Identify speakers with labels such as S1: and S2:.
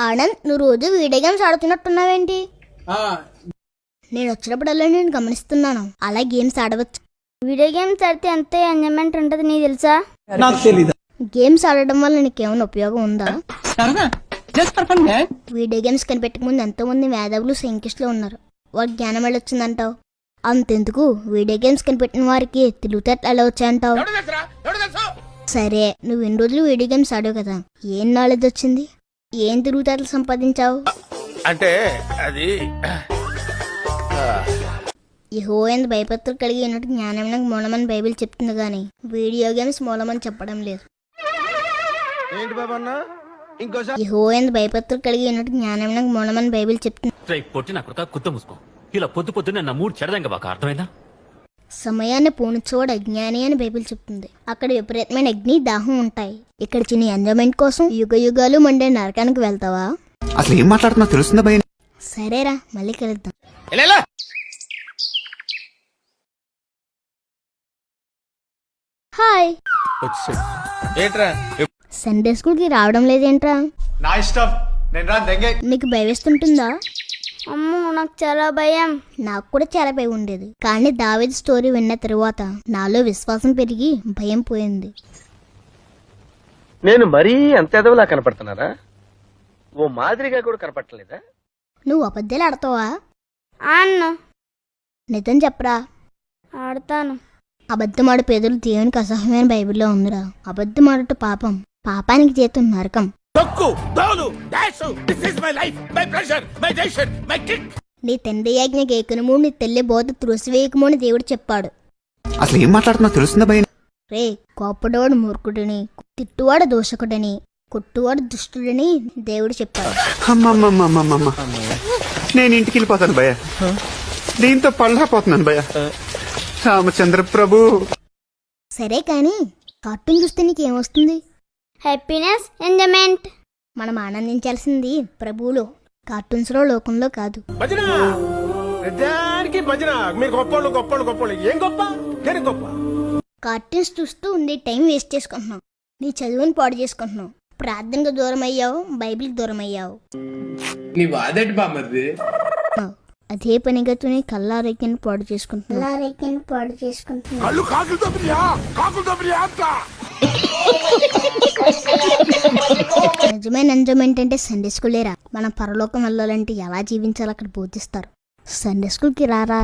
S1: ఆనంద్, నువ్వు రోజు video games ఆడుతున్నట్టున్నావేంటి? నేను వచ్చినప్పుడల్లా నేను గమనిస్తున్నాను. అలా గేమ్స్ ఆడవచ్చు.
S2: వీడియో గేమ్స్ ఆడితే ఎంత ఎంజాయ్మెంట్ ఉంటుంది నీకు తెలుసా?
S3: నాకు తెలీదు.
S1: గేమ్స్ ఆడడం వల్ల నీకేమైనా ఉపయోగం ఉందా? వీడియో గేమ్స్ కనిపెట్టక ముందు ఎంతో మంది మేధావులు సైంటిస్టులు ఉన్నారు. వారికి జ్ఞానం ఎలా వచ్చిందంటావు? అంతెందుకు, వీడియో గేమ్స్ కనిపెట్టిన వారికి తెలివితేటలు ఎలా వచ్చాయంటావు? సరే, నువ్వు ఎన్ని రోజులు వీడియో గేమ్స్ ఆడావు కదా, ఏం నాలెడ్జ్ వచ్చింది? ఏం తెలివితేటలు సంపాదించావు?
S4: అంటే అది
S1: యెహోవా భయభక్తులు కలిగి ఉన్నట్టు జ్ఞానం మూలమని బైబిల్ చెప్తుంది, కానీ వీడియో గేమ్స్ మూలమని చెప్పడం లేదు. యెహోవా భయభక్తులు కలిగి ఉన్నట్టు జ్ఞానం మూలమని బైబిల్ చెప్తుంది.
S5: ఇలా పొద్దు పొద్దున్న నా మూడు చెడదంగా బాగా అర్థమైందా?
S1: సమయాన్ని పోనిచోడు అజ్ఞాని అని బైబిల్ చెప్తుంది. అక్కడ విపరీతమైన అగ్ని, దాహం ఉంటాయి. ఇక్కడ చిన్న ఎంజాయ్మెంట్ కోసం యుగ యుగాలు మండే నరకానికి వెళ్తావా?
S3: అసలు ఏం మాట్లాడుతున్నా తెలుస్తుందా భయ?
S1: సరేరా, మళ్ళీ కలుద్దాం. హాయ్. సండే స్కూల్ కి రావడం లేదేంట్రా?
S4: నా ఇష్టం, నేను రా దెంగే.
S1: మీకు భయవేస్తుంటుందా?
S2: అమ్మో, నాకు చాలా భయం.
S1: నాకు కూడా చాలా భయం ఉండేది, కానీ దావీదు స్టోరీ విన్న తరువాత నాలో విశ్వాసం పెరిగి భయం పోయింది.
S4: నేను మరీ అంత ఎదవలా కనపడుతున్నారా? ఓ మాదిరిగా కూడా కనపడలేదా?
S1: నువ్వు అబద్ధాలు ఆడతావా?
S2: అన్న
S1: నిజం చెప్పరా.
S2: ఆడతాను.
S1: అబద్ధమాడు పేదలు దేవునికి అసహ్యమైన బైబిల్లో ఉందిరా. అబద్ధమాడుట పాపం, పాపానికి జీతం నరకం. నీ తండ్రి ఆజ్ఞ గేకనము, నీ తల్లి బోధ త్రోసివేయకము అని దేవుడు చెప్పాడు.
S3: అసలు ఏం మాట్లాడుతున్నా తెలుస్తుందా భయ?
S1: రే, కోపడవాడు మూర్ఖుడని, తిట్టువాడు దోషకుడని, కొట్టువాడు దుష్టుడని దేవుడు చెప్పాడు.
S3: అమ్మమ్మమ్మమ్మమ్మ, నేను ఇంటికి వెళ్ళిపోతాను భయ. దీంతో పళ్ళపోతున్నాను భయ. రామచంద్ర ప్రభు.
S1: సరే కానీ కార్టూన్ చూస్తే నీకేమొస్తుంది?
S2: Happiness, enjoyment.
S1: మనం ఆనందించాల్సింది ప్రభువులో, కార్టూన్స్ లో, లోకంలో కాదు. కార్టూన్స్ చూస్తూ ఉండే టైం వేస్ట్ చేసుకుంటున్నావు. నీ చదువుని పాడు చేసుకుంటున్నావు. ప్రార్థనకు దూరం అయ్యావు, బైబిల్కి దూరం అయ్యావు. అదే పనిగా నీ కళ్ళారోగ్యాన్ని పాడు చేసుకుంటున్నావు. నిజమైన ఎంజాయ్మెంట్ అంటే సండే స్కూలేరా. మనం పరలోకం వెళ్ళాలంటే ఎలా జీవించాలో అక్కడ బోధిస్తారు. సండే స్కూల్ కి రారా.